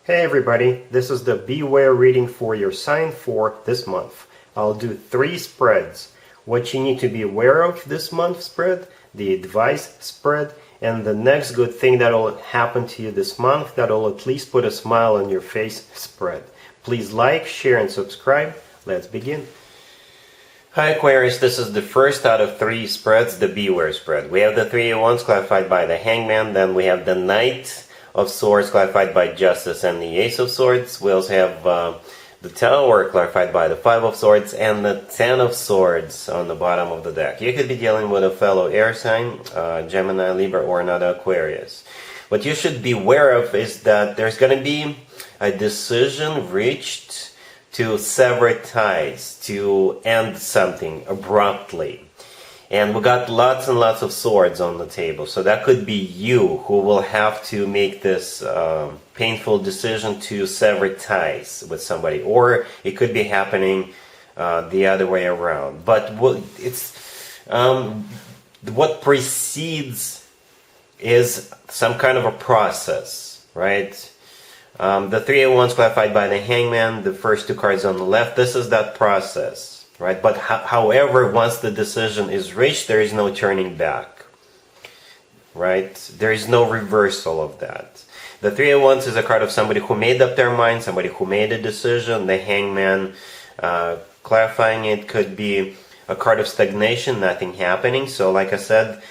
Hey everybody, this is the Beware reading for your sign for this month. I'll do 3 spreads. What you need to be aware of this month spread, the advice spread, and the next good thing that will happen to you this month that will at least put a smile on your face spread. Please like, share, and subscribe. Let's begin. Hi Aquarius, this is the first out of 3 spreads, the Beware spread. We have the 3 of Wands clarified by the Hangman, then we have the Knight of Swords clarified by Justice and the Ace of Swords. We also have the Tower clarified by the 5 of Swords and the 10 of Swords on the bottom of the deck. You could be dealing with a fellow air sign, Gemini, Libra, or another Aquarius. What you should be aware of is that there's going to be a decision reached to sever ties, to end something abruptly. And we got lots and lots of swords on the table. So that could be you who will have to make this painful decision to sever ties with somebody. Or it could be happening the other way around. But what precedes is some kind of a process, right? The 3 of Wands clarified by the Hangman, the first 2 cards on the left, this is that process, right? But however, once the decision is reached, there is no turning back, right? There is no reversal of that. The 3 of Wands is a card of somebody who made up their mind, somebody who made a decision. The Hangman, clarifying it, could be a card of stagnation, nothing happening. So like I said,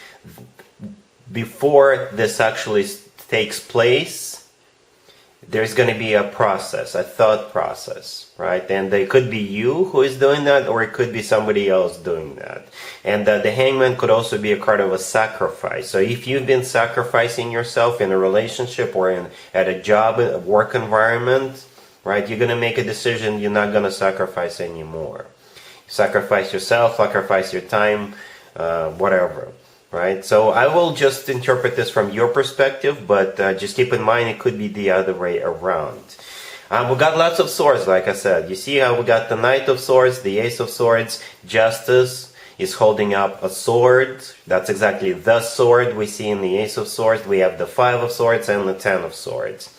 before this actually takes place, there's going to be a process, a thought process, right? And it could be you who is doing that, or it could be somebody else doing that. And the Hangman could also be a card of a sacrifice. So if you've been sacrificing yourself in a relationship or at a job, a work environment, right? You're going to make a decision you're not going to sacrifice anymore. Sacrifice yourself, sacrifice your time, whatever. Right, so I will just interpret this from your perspective, but just keep in mind it could be the other way around. We got lots of swords, like I said. You see how we got the Knight of Swords, the Ace of Swords, Justice is holding up a sword. That's exactly the sword we see in the Ace of Swords. We have the 5 of Swords and the 10 of Swords.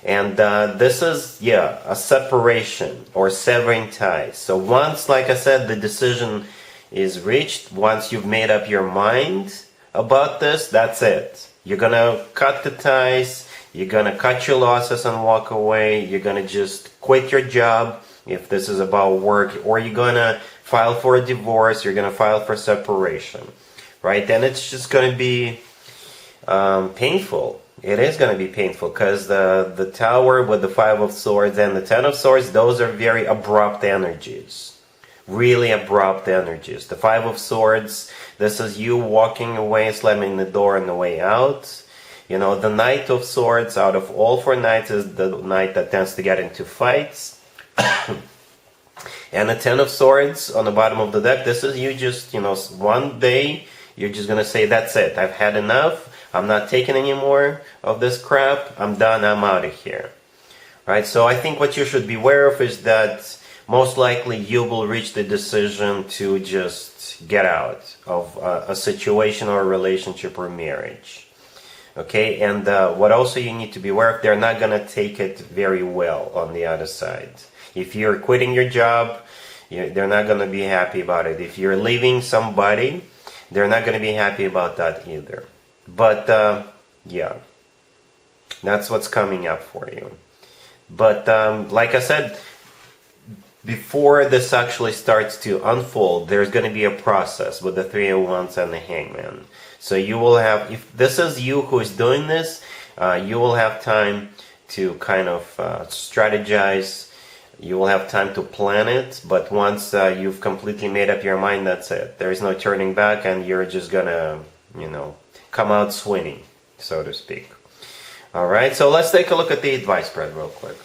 And this is, a separation or severing ties. So once, like I said, the decision is reached, once you've made up your mind about this, that's it. You're gonna cut the ties, you're gonna cut your losses and walk away, you're gonna just quit your job if this is about work, or you're gonna file for a divorce, you're gonna file for separation, right? And it's just gonna be painful. It is gonna be painful because the Tower with the 5 of Swords and the 10 of Swords, those are very abrupt energies. Really abrupt energies. The 5 of Swords, this is you walking away, slamming the door on the way out. You know, the Knight of Swords, out of all 4 knights, is the knight that tends to get into fights. And the 10 of Swords on the bottom of the deck, this is you just, one day, you're just going to say, that's it. I've had enough. I'm not taking any more of this crap. I'm done. I'm out of here. Right? So I think what you should be aware of is that most likely you will reach the decision to just get out of a situation or a relationship or marriage. Okay, and what also you need to be aware of, they're not going to take it very well on the other side. If you're quitting your job, they're not going to be happy about it. If you're leaving somebody, they're not going to be happy about that either. But that's what's coming up for you. But like I said, before this actually starts to unfold, there's going to be a process with the 3 of Wands and the Hangman. So you will have, if this is you who is doing this, you will have time to kind of strategize. You will have time to plan it. But once you've completely made up your mind, that's it. There is no turning back, and you're just going to, come out swinging, so to speak. All right, so let's take a look at the advice spread real quick.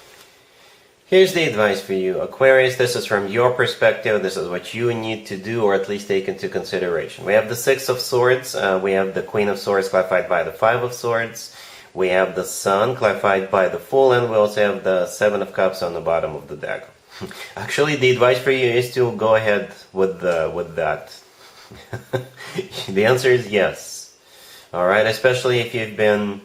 Here's the advice for you, Aquarius. This is from your perspective. This is what you need to do, or at least take into consideration. We have the 6 of Swords. We have the Queen of Swords clarified by the 5 of Swords. We have the Sun clarified by the Fool, and we also have the 7 of Cups on the bottom of the deck. Actually, the advice for you is to go ahead with that. The answer is yes. All right, especially if you've been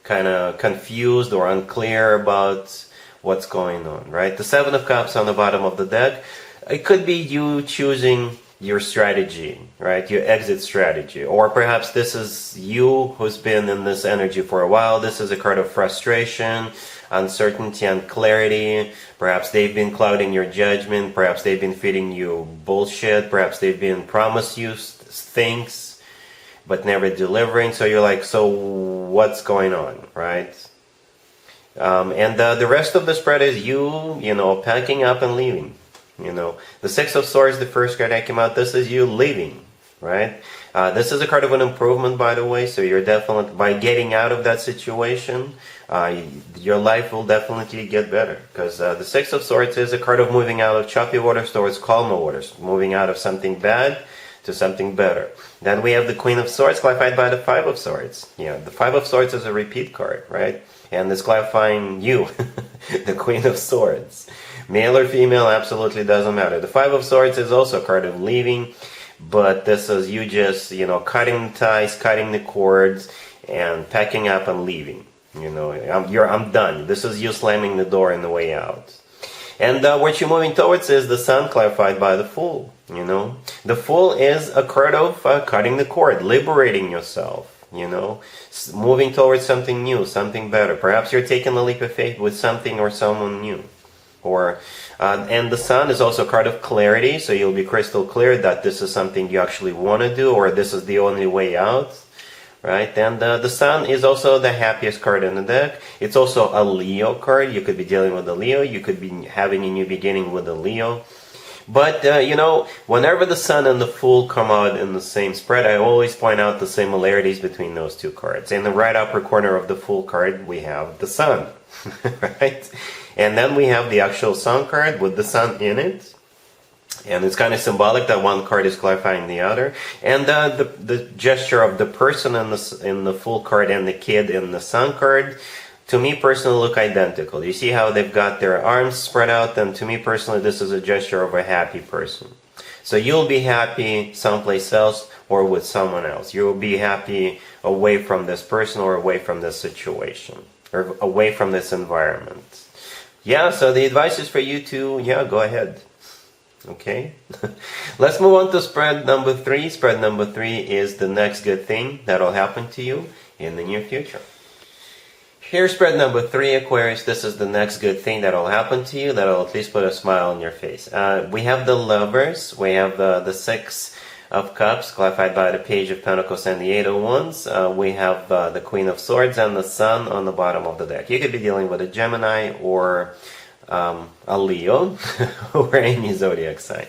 kind of confused or unclear about what's going on, right? The Seven of Cups on the bottom of the deck, it could be you choosing your strategy, right? Your exit strategy. Or perhaps this is you who's been in this energy for a while. This is a card of frustration, uncertainty, and clarity. Perhaps they've been clouding your judgment. Perhaps they've been feeding you bullshit. Perhaps they've been promised you things but never delivering. So you're like, so what's going on, right? And the rest of the spread is you know, packing up and leaving. You know, the Six of Swords, the first card that came out, this is you leaving, right? This is a card of an improvement, by the way, so you're definitely, by getting out of that situation, your life will definitely get better. Because the Six of Swords is a card of moving out of choppy waters towards calmer waters, moving out of something bad to something better. Then we have the Queen of Swords, clarified by the Five of Swords. Yeah, the Five of Swords is a repeat card, right? And it's clarifying you, the Queen of Swords. Male or female, absolutely doesn't matter. The Five of Swords is also a card of leaving, but this is you just, you know, cutting the ties, cutting the cords, and packing up and leaving. You know, I'm done. This is you slamming the door on the way out. And what you're moving towards is the Sun, clarified by the Fool. You know, the Fool is a card of cutting the cord, liberating yourself. You know, moving towards something new, something better. Perhaps you're taking a leap of faith with something or someone new. Or and the Sun is also a card of clarity, so you'll be crystal clear that this is something you actually want to do, or this is the only way out, right? And the Sun is also the happiest card in the deck. It's also a Leo card. You could be dealing with a Leo. You could be having a new beginning with a Leo. But, you know, whenever the Sun and the Fool come out in the same spread, I always point out the similarities between those two cards. In the right upper corner of the Fool card, we have the Sun, right? And then we have the actual Sun card with the Sun in it. And it's kind of symbolic that one card is clarifying the other. And the gesture of the person in the Fool card and the kid in the Sun card, to me personally, look identical. You see how they've got their arms spread out? And to me personally, this is a gesture of a happy person. So you'll be happy someplace else or with someone else. You'll be happy away from this person or away from this situation or away from this environment. Yeah, so the advice is for you to, go ahead. Okay, let's move on to spread number 3. Spread number 3 is the next good thing that'll happen to you in the near future. Here's spread number 3, Aquarius. This is the next good thing that'll happen to you, that'll at least put a smile on your face. We have the Lovers, we have the Six of Cups, clarified by the Page of Pentacles and the Eight of Wands. We have the Queen of Swords and the Sun on the bottom of the deck. You could be dealing with a Gemini or a Leo or any zodiac sign.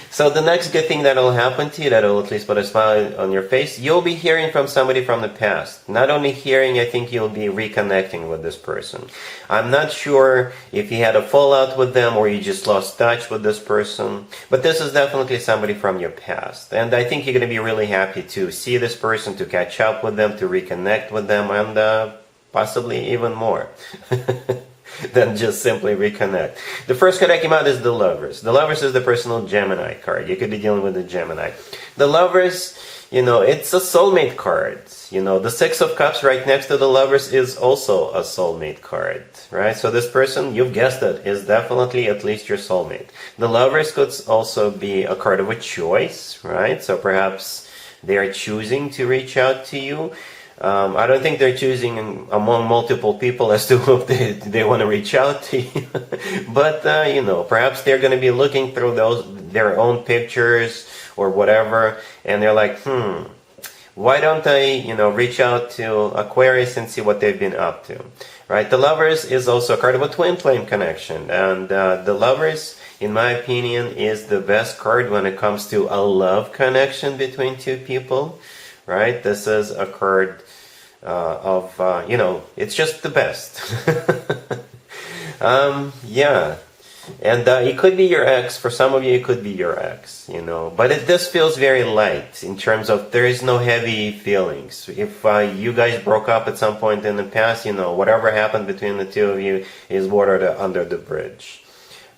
So the next good thing that'll happen to you, that'll at least put a smile on your face, you'll be hearing from somebody from the past. Not only hearing, I think you'll be reconnecting with this person. I'm not sure if you had a fallout with them or you just lost touch with this person, but this is definitely somebody from your past. And I think you're going to be really happy to see this person, to catch up with them, to reconnect with them, and possibly even more. Than just simply reconnect. The first card that came out is the Lovers. The Lovers is the personal Gemini card. You could be dealing with a Gemini. The Lovers, you know, it's a soulmate card. You know, the Six of Cups right next to the Lovers is also a soulmate card, right? So this person, you've guessed it, is definitely at least your soulmate. The Lovers could also be a card of a choice, right? So perhaps they are choosing to reach out to you. I don't think they're choosing among multiple people as to who they want to reach out to you. But, you know, perhaps they're going to be looking through their own pictures or whatever, and they're like, why don't I, you know, reach out to Aquarius and see what they've been up to, right? The Lovers is also a card of a twin flame connection, and the Lovers, in my opinion, is the best card when it comes to a love connection between two people, right? This is a card you know, it's just the best. Yeah. And it could be your ex. For some of you, it could be your ex, you know. But this feels very light in terms of there is no heavy feelings. If you guys broke up at some point in the past, you know, whatever happened between the two of you is water under the bridge,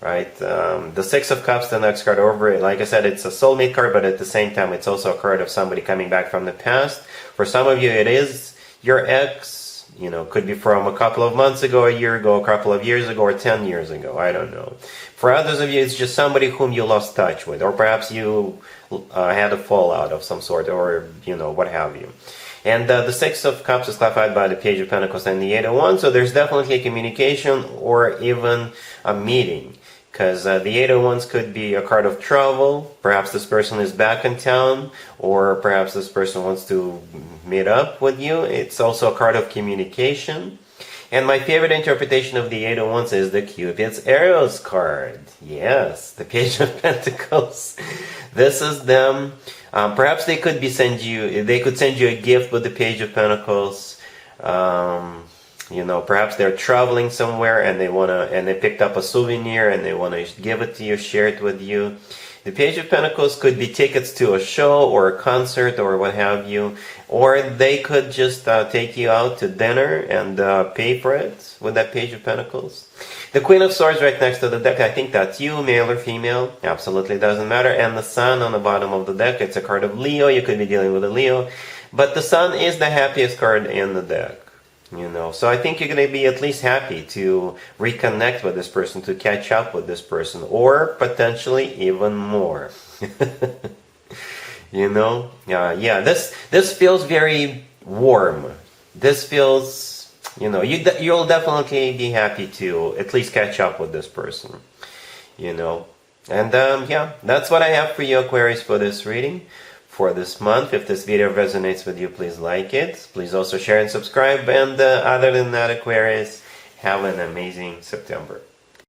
right? The Six of Cups, the next card over it, like I said, it's a soulmate card, but at the same time, it's also a card of somebody coming back from the past. For some of you, it is your ex, You know, could be from a couple of months ago, a year ago, a couple of years ago, or 10 years ago. I don't know. For others of you, it's just somebody whom you lost touch with, or perhaps you had a fallout of some sort, or, you know, what have you. And the Six of Cups is clarified by the Page of Pentacles and the Eight of Wands, so there's definitely a communication or even a meeting. Because the Eight of Wands could be a card of travel. Perhaps this person is back in town, or perhaps this person wants to meet up with you. It's also a card of communication. And my favorite interpretation of the Eight of Wands is the Cupid's arrows card. Yes, the Page of Pentacles. This is them. Perhaps they could send you a gift with the Page of Pentacles. You know, perhaps they're traveling somewhere and they picked up a souvenir and they want to give it to you, share it with you. The Page of Pentacles could be tickets to a show or a concert or what have you, or they could just take you out to dinner and pay for it with that Page of Pentacles. The Queen of Swords right next to the deck, I think that's you, male or female, absolutely doesn't matter. And the Sun on the bottom of the deck, it's a card of Leo, you could be dealing with a Leo, but the Sun is the happiest card in the deck. You know, so I think you're going to be at least happy to reconnect with this person, to catch up with this person, or potentially even more. You know, yeah, this feels very warm. This feels, you know, you'll definitely be happy to at least catch up with this person. You know, and yeah, that's what I have for you, Aquarius, for this reading. For this month. If this video resonates with you, please like it. Please also share and subscribe. And other than that, Aquarius, have an amazing September.